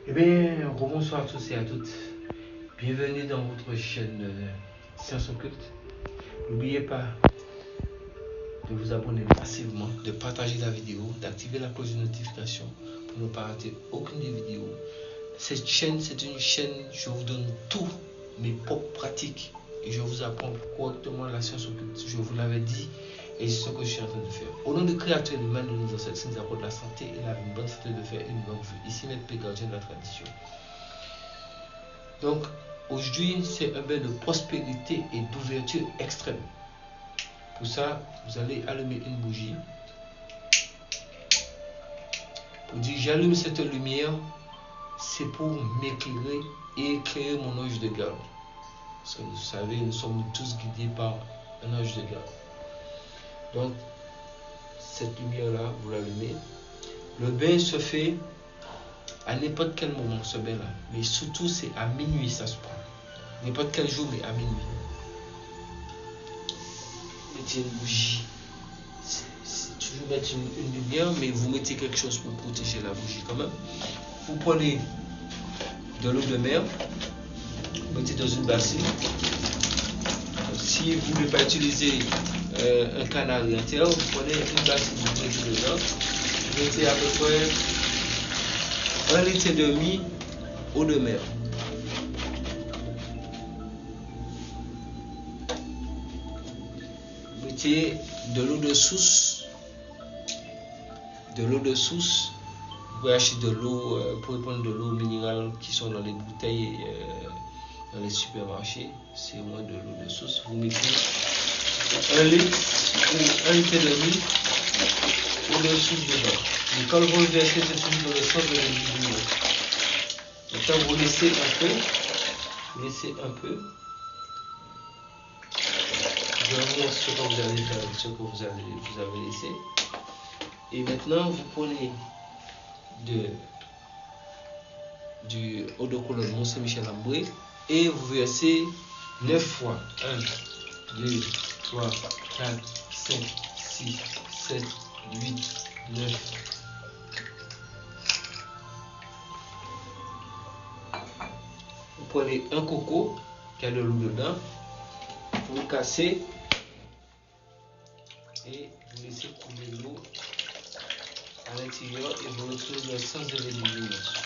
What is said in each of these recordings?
Eh bien, bonsoir à tous et à toutes. Bienvenue dans votre chaîne Sciences Occultes. N'oubliez pas de vous abonner massivement, de partager la vidéo, d'activer la cloche de notification pour ne pas rater aucune des vidéos. Cette chaîne, c'est une chaîne, je vous donne tous mes propres pratiques et je vous apprends correctement la science occulte. Je vous l'avais dit et c'est ce que je suis en train de faire. Au nom du Créateur et l'humain de nos ancêtres, nous apporte la santé et la bonne santé de faire une longue vie. Ici, Maître P. gardien de la tradition. Donc, aujourd'hui, c'est un bain de prospérité et d'ouverture extrême. Pour ça, vous allez allumer une bougie. Pour dire, j'allume cette lumière, c'est pour m'éclairer et éclairer mon ange de garde. Parce que vous savez, nous sommes tous guidés par un ange de garde. Donc, cette lumière-là, vous l'allumez. Le bain se fait à n'importe quel moment, ce bain-là. Mais surtout, c'est à minuit, ça se prend. N'importe quel jour, mais à minuit. Mettez une bougie. C'est toujours mettre une lumière, mais vous mettez quelque chose pour protéger la bougie quand même. Vous prenez de l'eau de mer, vous mettez dans une bassine. Si vous ne voulez pas utiliser un canal entier, vous prenez une bassine, vous mettez dedans, vous mettez à peu près 1,5 litre d'eau de mer. Vous mettez de l'eau de source. Vous pouvez acheter de l'eau, pour prendre de l'eau minérale qui sont dans les bouteilles dans les supermarchés. C'est moins de l'eau de source. Vous mettez 1 litre ou 1,5 litre d'eau de source dedans. Et quand vous le versez, c'est toujours dans le sens de l'équilibre. Maintenant, vous laissez un peu. Je vais vous montrer ce que vous allez faire avec ce que vous avez laissé. Et maintenant, vous prenez du eau de Cologne Mont-Saint-Michel en Brie et vous versez 9 fois. 1, 2, 3, 4, 5, 6, 7, 8, 9. Vous prenez un coco qui a de l'eau dedans, vous le cassez et vous laissez couler l'eau à l'intérieur et vous retrouvez sans élimination.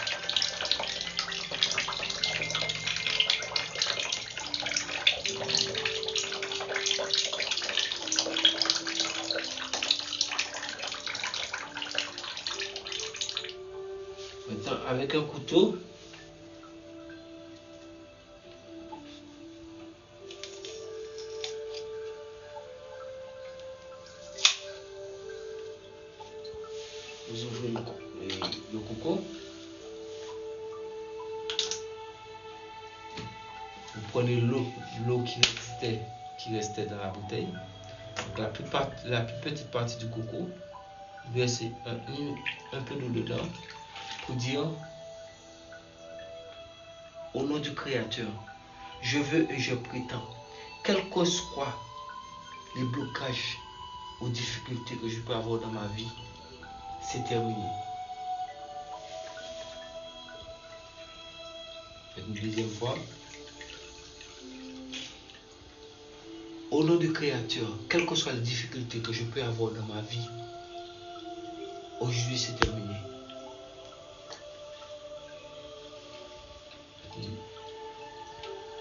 Maintenant, avec un couteau, vous ouvrez le coco, vous prenez l'eau qui restait dans la bouteille, donc la plus petite partie du coco, vous versez un peu d'eau dedans pour dire au nom du Créateur, je veux et je prétends, quel que soient les blocages ou difficultés que je peux avoir dans ma vie, c'est terminé. Une deuxième fois. Au nom du Créateur, quelles que soient les difficultés que je peux avoir dans ma vie, aujourd'hui c'est terminé.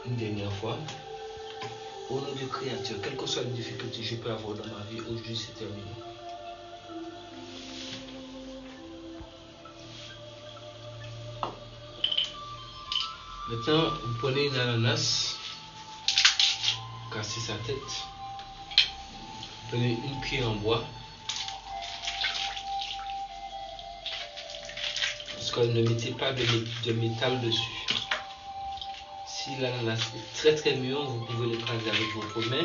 Une dernière fois. Au nom du Créateur, quelles que soient les difficultés que je peux avoir dans ma vie, aujourd'hui c'est terminé. Maintenant, vous prenez une ananas, cassez sa tête, prenez une cuillère en bois, parce que ne mettez pas de métal dessus. Si l'ananas est très très mûre, vous pouvez l'écraser avec votre main.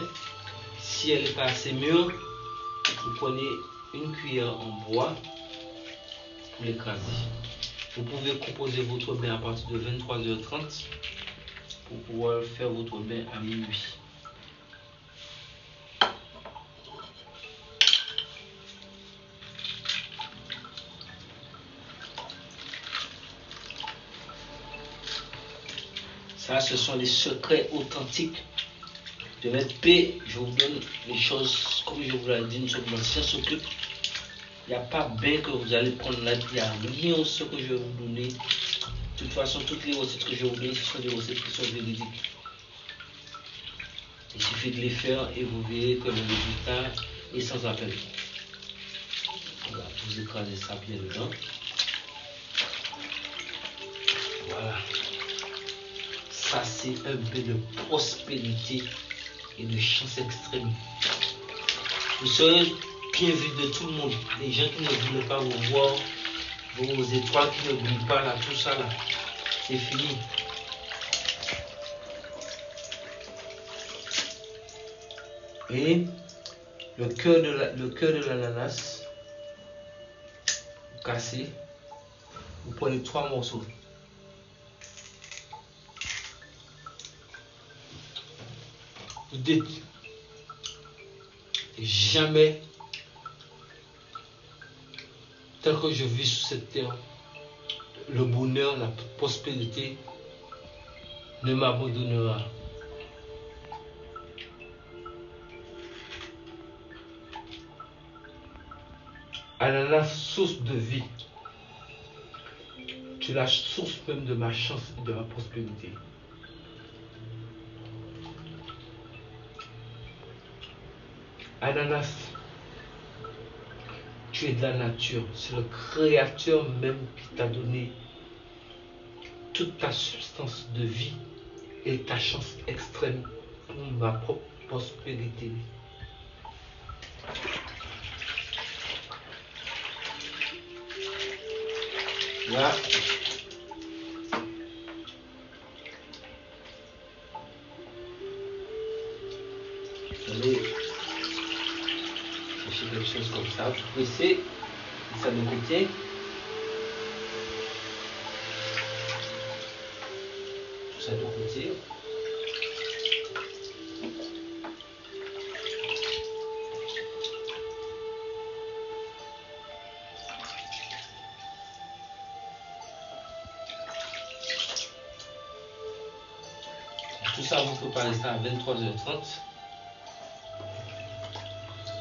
Si elle n'est pas assez mûre, vous prenez une cuillère en bois pour l'écraser. Vous pouvez composer votre bain à partir de 23h30 pour pouvoir faire votre bain à minuit. Ça, ce sont les secrets authentiques de Maître P. Je vous donne les choses comme je vous l'ai dit, nous sommes dans Science Occulte. Il n'y a pas bien que vous allez prendre là, il n'y a rien de ce que je vais vous donner. De toute façon, toutes les recettes que je vais vous donner, ce sont des recettes qui sont véridiques. Il suffit de les faire et vous verrez que le résultat est sans appel. Voilà, vous écrasez ça bien dedans. Voilà. Ça, c'est un peu de prospérité et de chance extrême. Vous serez bien vu de tout le monde. Les gens qui ne voulaient pas vous voir, vos étoiles qui ne brillent pas là, tout ça là, c'est fini. Et le cœur de l'ananas, vous cassez, vous prenez 3 morceaux. Vous dites jamais, tel que je vis sur cette terre, le bonheur, la prospérité ne m'abandonnera. Ananas, source de vie. Tu es la source même de ma chance et de ma prospérité. Ananas, tu es de la nature. C'est le créateur même qui t'a donné toute ta substance de vie et ta chance extrême pour ma propre prospérité. Là, vous allez chercher quelque chose comme ça, vous pressez, ça de côté. Tout ça de côté. Tout ça, vous préparez ça à 23h30.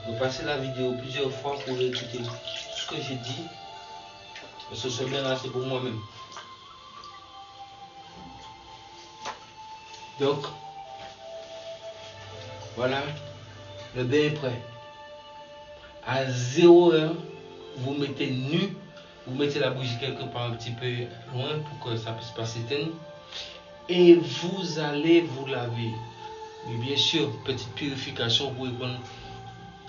Vous passez la vidéo plusieurs fois pour écouter tout ce que j'ai dit. Ce semaine là, c'est pour moi-même. Donc, voilà, le bain est prêt. À 0 heure, vous mettez nu, vous mettez la bougie quelque part un petit peu loin pour que ça puisse pas s'éteindre. Et vous allez vous laver. Mais bien sûr, petite purification, vous pouvez prendre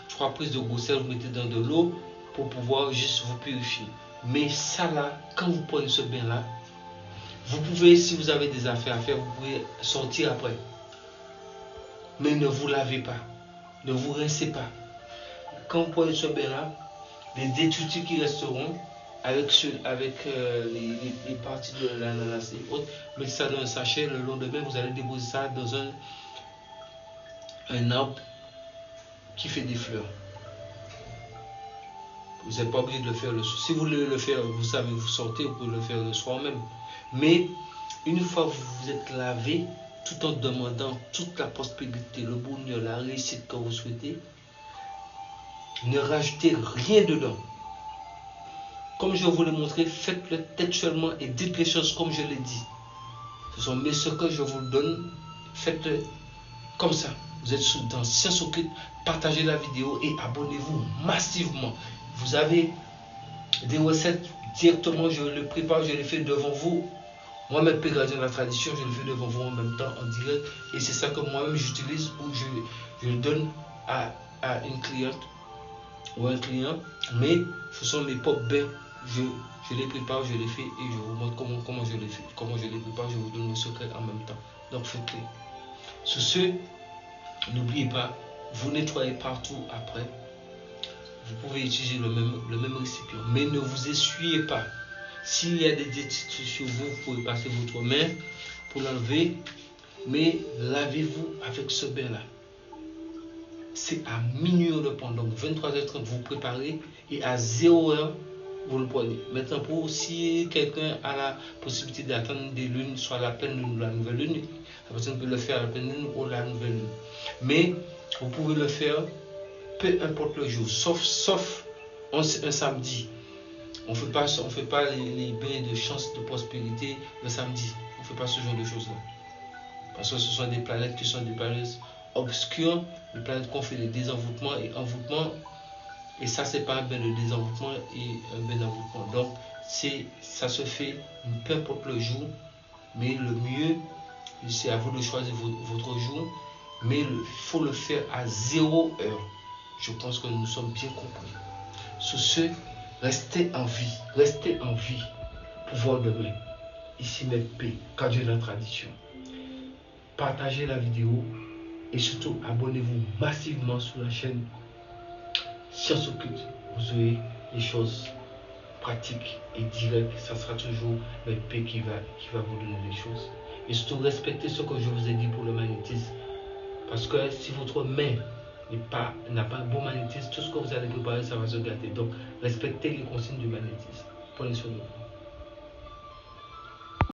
3 prises de goussel, vous mettez dans de l'eau pour pouvoir juste vous purifier. Mais ça là, quand vous prenez ce bain là, vous pouvez, si vous avez des affaires à faire, vous pouvez sortir après. Mais ne vous lavez pas, ne vous rincez pas. Quand vous prenez ce bain là, les détritus qui resteront avec les parties de l'ananas et autres, mettez ça dans un sachet. Le lendemain, vous allez déposer ça dans un arbre qui fait des fleurs. Vous n'êtes pas obligé de le faire le soir. Si vous voulez le faire, vous savez, vous sortez, vous pouvez le faire le soir même. Mais une fois que vous vous êtes lavé, tout en demandant toute la prospérité, le bonheur, la réussite que vous souhaitez, ne rajoutez rien dedans. Comme je vous l'ai montré, faites-le textuellement et dites les choses comme je l'ai dit. Ce sont mes secrets, je vous le donne. Faites-le comme ça. Vous êtes dans Science Occulte, partagez la vidéo et abonnez-vous massivement. Vous avez des recettes directement, je les prépare, je les fais devant vous. Moi-même, Gardien de la tradition, je le fais devant vous en même temps, en direct. Et c'est ça que moi-même j'utilise ou je le donne à une cliente ou un client. Mais ce sont mes propres bains. Je les prépare, je les fais et je vous montre comment je les fais. Comment je les prépare, je vous donne le secret en même temps. Donc faites-les. Sur ce, n'oubliez pas, vous nettoyez partout après. Vous pouvez utiliser le même récipient, mais ne vous essuyez pas. S'il y a des détritus sur vous, vous pouvez passer votre main pour l'enlever, mais lavez-vous avec ce bain-là. C'est à minuit le point, donc 23h30, vous préparez et à 0h, vous le prenez. Maintenant, pour si quelqu'un a la possibilité d'attendre des lunes, soit la pleine lune ou la nouvelle lune, la personne peut le faire à la pleine lune ou la nouvelle lune. Mais vous pouvez le faire peu importe le jour, sauf un samedi. On fait pas les bains de chance de prospérité le samedi. On ne fait pas ce genre de choses-là. Parce que ce sont des planètes qui sont des planètes obscures, des planètes qu'on fait des désenvoûtements et envoûtements. Et ça, c'est pas un bain de désenvoûtement et un bain d'envoûtement. Donc, ça se fait peu importe le jour. Mais le mieux, c'est à vous de choisir votre jour. Mais il faut le faire à 0 heure. Je pense que nous sommes bien compris. Sur ce, restez en vie pour voir demain. Ici mes paix, quand Dieu est la tradition. Partagez la vidéo et surtout abonnez-vous massivement sur la chaîne Science Occulte. Vous aurez des choses pratiques et directes. Ça sera toujours mes paix qui va vous donner des choses. Et surtout respectez ce que je vous ai dit pour le magnétisme. Parce que si votre main n'a pas un bon magnétisme, tout ce que vous allez préparer, ça va se gâter. Donc, respectez les consignes du magnétisme. Prenez soin de vous.